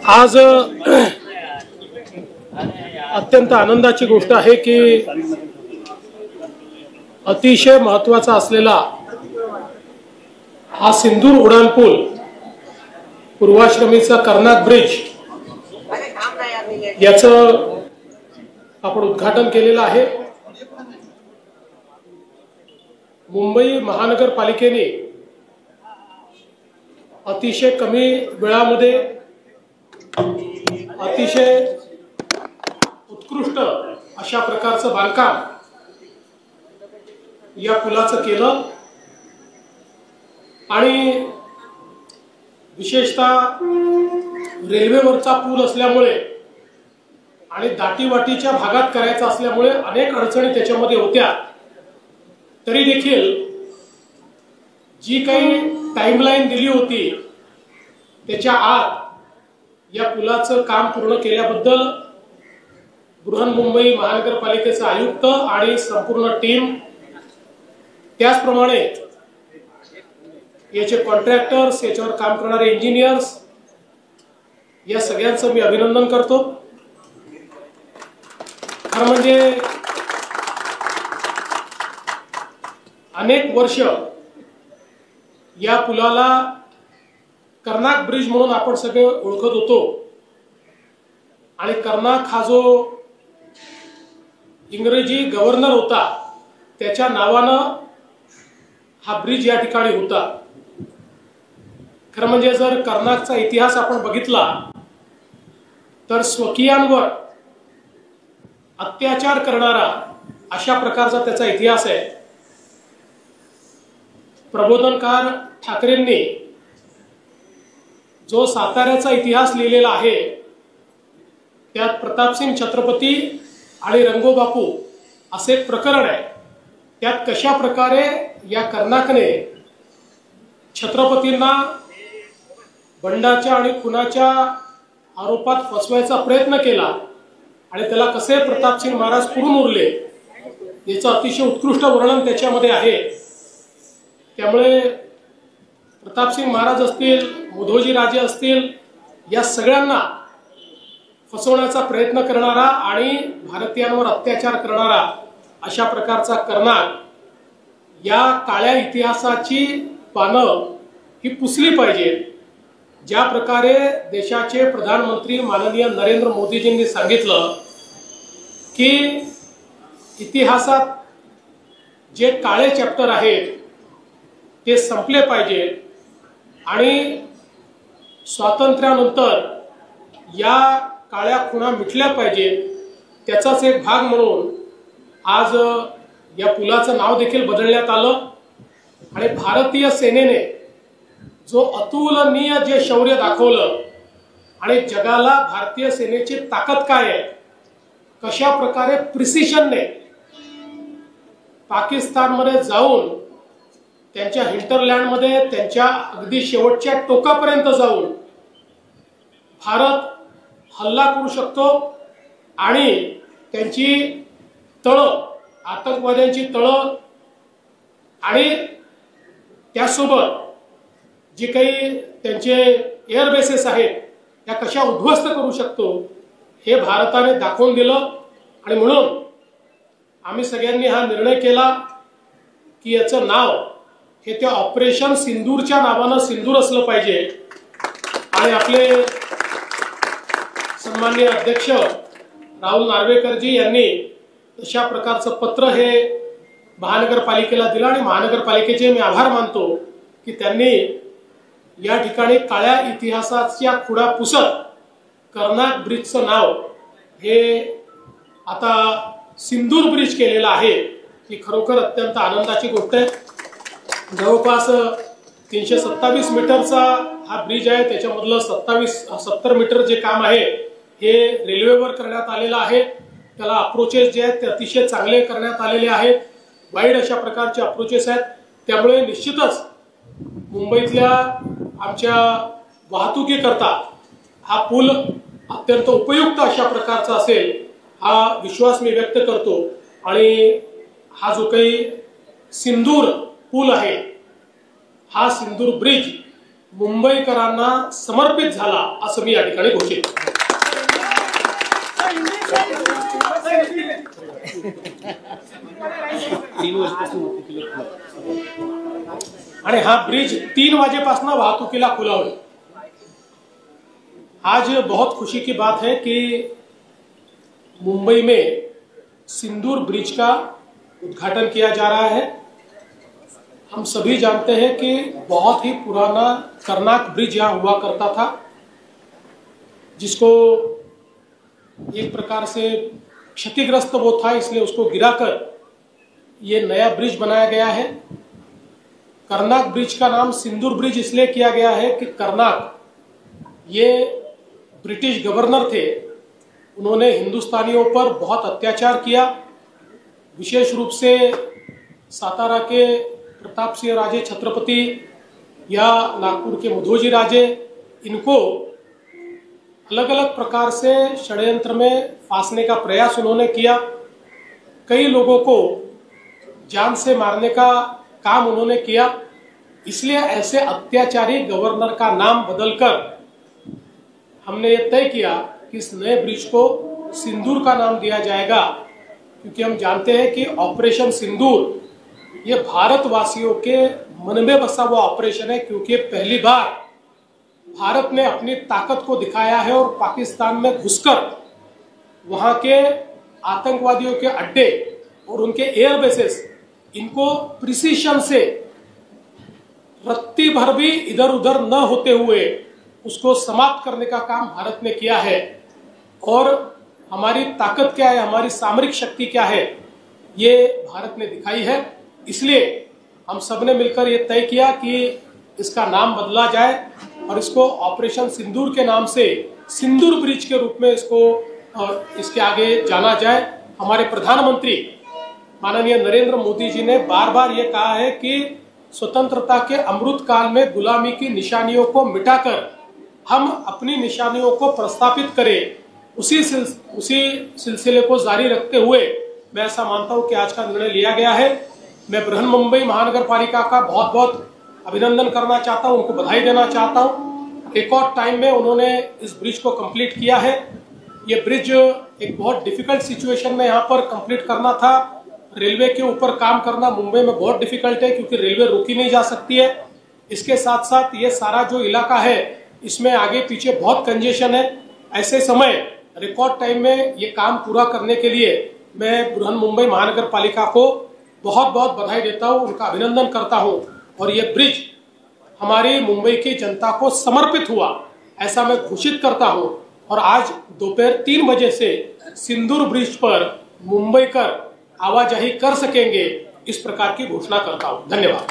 आज अत्यंत आनंदाची गोष्ट आहे की अतिशय महत्त्वाचा असलेला हा सिंदूर उड्डाणपूल पूर्वाश्रमीचा कर्नाक ब्रिज याचं आपण उद्घाटन केलेलं आहे। मुंबई महानगरपालिकेने अतिशय कमी वेळामध्ये अतिशय उत्कृष्ट अशा प्रकारचं बांधकाम या पुलाचं केलं आणि विशेषतः रेल्वेवरचा पूल असल्यामुळे आणि दाटीवाटीच्या भागात करायचा असल्यामुळे अनेक अडचणी त्याच्यामध्ये होत्या। तरी देखील जी काही टाइमलाइन दिली होती त्याच्या आत या पुलाचं काम पूर्ण केल्याबद्दल बृहन्मुंबई महानगरपालिकेचे आयुक्त आणि संपूर्ण टीम, त्याचप्रमाणे याचे कॉन्ट्रॅक्टर्स, याच्यावर काम करणारे इंजिनियर्स, या सगळ्यांचं मी अभिनंदन करतो। खरं म्हणजे अनेक वर्ष या पुलाला कर्नाक ब्रिज म्हणून आपण सगळे ओळखत होतो आणि कर्नाक हा जो इंग्रजी गव्हर्नर होता त्याच्या नावानं हा ब्रिज या ठिकाणी होता। खरं म्हणजे जर कर्नाकचा इतिहास आपण बघितला तर स्वकीयांवर अत्याचार करणारा अशा प्रकारचा त्याचा इतिहास आहे। प्रबोधनकार ठाकरेंनी जो साताऱ्याचा इतिहास लिहिलेला आहे त्यात प्रतापसिंग छत्रपती आणि रंगोबापू असे एक प्रकरण आहे। त्यात कशा प्रकारे या कर्नाकने छत्रपतींना बंडाच्या आणि खुनाच्या आरोपात फसवायचा प्रयत्न केला आणि त्याला कसे प्रतापसिंग महाराज पुरून उरले याचं अतिशय उत्कृष्ट वर्णन त्याच्यामध्ये आहे। त्यामुळे प्रतापसिंग महाराज असतील, मुधोजी राजे असतील, या सगळ्यांना फसवण्याचा प्रयत्न करणारा आणि भारतीयांवर अत्याचार करणारा अशा प्रकारचा कर्नाक या काळ्या इतिहासाची पानं ही पुसली पाहिजेत। ज्या प्रकारे देशाचे प्रधानमंत्री माननीय नरेंद्र मोदीजींनी सांगितलं की इतिहासात जे काळे चॅप्टर आहेत ते संपले पाहिजेत आणि स्वातंत्र्यानंतर या काळ्या खुणा मिटल्या पाहिजेत, त्याचाच एक भाग म्हणून आज या पुलाचं नाव देखील बदलण्यात आलं आणि भारतीय सेनेने जो अतुलनीय जे शौर्य दाखवलं आणि जगाला भारतीय सेनेची ताकद काय आहे, कशा प्रकारे प्रिसिजनने पाकिस्तानमध्ये जाऊन त्यांच्या हिंटरलँडमध्ये त्यांच्या अगदी शेवटच्या टोकापर्यंत जाऊन भारत हल्ला करू शकतो आणि त्यांची तळं, आतंकवाद्यांची तळं आणि त्यासोबत जी काही त्यांचे एअर बेसेस आहेत त्या कशा उद्ध्वस्त करू शकतो हे भारताने दाखवून दिलं। आणि म्हणून आम्ही सगळ्यांनी हा निर्णय केला की याचं नाव हे त्या ऑपरेशन सिंदूरच्या नावानं सिंदूर असलं पाहिजे आणि आपले सन्माननीय अध्यक्ष राहुल नार्वेकरजी यांनी अशा प्रकारचं पत्र हे महानगरपालिकेला दिलं आणि महानगरपालिकेचे मी आभार मानतो की त्यांनी या ठिकाणी काळ्या इतिहासाच्या खुणा पुसत कर्नाक ब्रिजचं नाव हे आता सिंदूर ब्रिज केलेलं आहे। ही खरोखर अत्यंत आनंदाची गोष्ट आहे। जवळपास 327 मीटरचा हा ब्रिज आहे, त्याच्यामधलं 70 मीटर जे काम आहे हे रेल्वेवर करण्यात आलेलं आहे। त्याला अप्रोचेस जे आहेत ते अतिशय चांगले करण्यात आलेले आहेत, वाईड अशा प्रकारचे अप्रोचेस आहेत। त्यामुळे निश्चितच मुंबईतल्या आमच्या वाहतुकीकरता हा पूल अत्यंत उपयुक्त अशा प्रकारचा असेल हा विश्वास मी व्यक्त करतो। आणि हा जो काही सिंदूर पूल आहे, हा सिंदूर ब्रिज मुंबईकरांना समर्पित झाला असं मी या ठिकाणी घोषित करतो. आणि हा ब्रिज 3 वाजेपासून वाहतुकीला खुला होईल. आज बहुत खुशी की बात है कि मुंबई में सिंदूर ब्रिज का उद्घाटन किया जा रहा है. हम सभी जानते हैं कि बहुत ही पुराना कर्नाक ब्रिज यहाँ हुआ करता था, जिसको एक प्रकार से क्षतिग्रस्त वो था, इसलिए उसको गिराकर ये नया ब्रिज बनाया गया है. कर्नाक ब्रिज का नाम सिंदूर ब्रिज इसलिए किया गया है कि कर्नाक ये ब्रिटिश गवर्नर थे. उन्होंने हिंदुस्तानियों पर बहुत अत्याचार किया. विशेष रूप से सातारा के प्रताप सिंह राजे छत्रपति या नागपुर के मुधोजी राजे, इनको अलग अलग प्रकार से षड्यंत्र में फांसने का प्रयास उन्होंने किया. कई लोगों को जान से मारने का काम उन्होंने किया. इसलिए ऐसे अत्याचारी गवर्नर का नाम बदलकर हमने ये तय किया कि इस नए ब्रिज को सिंदूर का नाम दिया जाएगा, क्योंकि हम जानते हैं कि ऑपरेशन सिंदूर ये भारतवासियों के मन में बसा हुआ ऑपरेशन है, क्योंकि पहली बार भारत ने अपनी ताकत को दिखाया है और पाकिस्तान में घुसकर वहां के आतंकवादियों के अड्डे और उनके एयर बेसेस, इनको प्रिसीशन से रत्ती भर भी इधर उधर न होते हुए उसको समाप्त करने का काम भारत ने किया है. और हमारी ताकत क्या है, हमारी सामरिक शक्ति क्या है, ये भारत ने दिखाई है. इसलिए हम सब ने मिलकर ये तय किया कि इसका नाम बदला जाए और इसको ऑपरेशन सिंदूर के नाम से सिंदूर ब्रिज के रूप में इसके आगे जाना जाए. हमारे प्रधानमंत्री माननीय नरेंद्र मोदी जी ने बार बार ये कहा है कि स्वतंत्रता के अमृत काल में गुलामी की निशानियों को मिटाकर हम अपनी निशानियों को प्रस्थापित करें. उसी सिलसिले को जारी रखते हुए मैं ऐसा मानता हूं कि आज का निर्णय लिया गया है. मैं बृहन्मुंबई महानगर पालिका का बहुत बहुत अभिनंदन करना चाहता हूं, उनको बधाई देना चाहता हूं. रिकॉर्ड टाइम में उन्होंने इस ब्रिज को कंप्लीट किया है. ये ब्रिज एक बहुत डिफिकल्ट सिचुएशन में यहाँ पर कंप्लीट करना था. रेलवे के ऊपर काम करना मुंबई में बहुत डिफिकल्ट है, क्योंकि रेलवे रोकी नहीं जा सकती है. इसके साथ साथ ये सारा जो इलाका है इसमें आगे पीछे बहुत कंजेशन है. ऐसे समय रिकॉर्ड टाइम में ये काम पूरा करने के लिए मैं बृहन्मुंबई महानगर पालिका को बहुत बहुत बधाई देता हूँ, उनका अभिनंदन करता हूँ. और ये ब्रिज हमारी मुंबई की जनता को समर्पित हुआ ऐसा मैं घोषित करता हूँ. और आज दोपहर 3 बजे से सिंदूर ब्रिज पर मुंबईकर आवाजाही कर सकेंगे, इस प्रकार की घोषणा करता हूँ. धन्यवाद.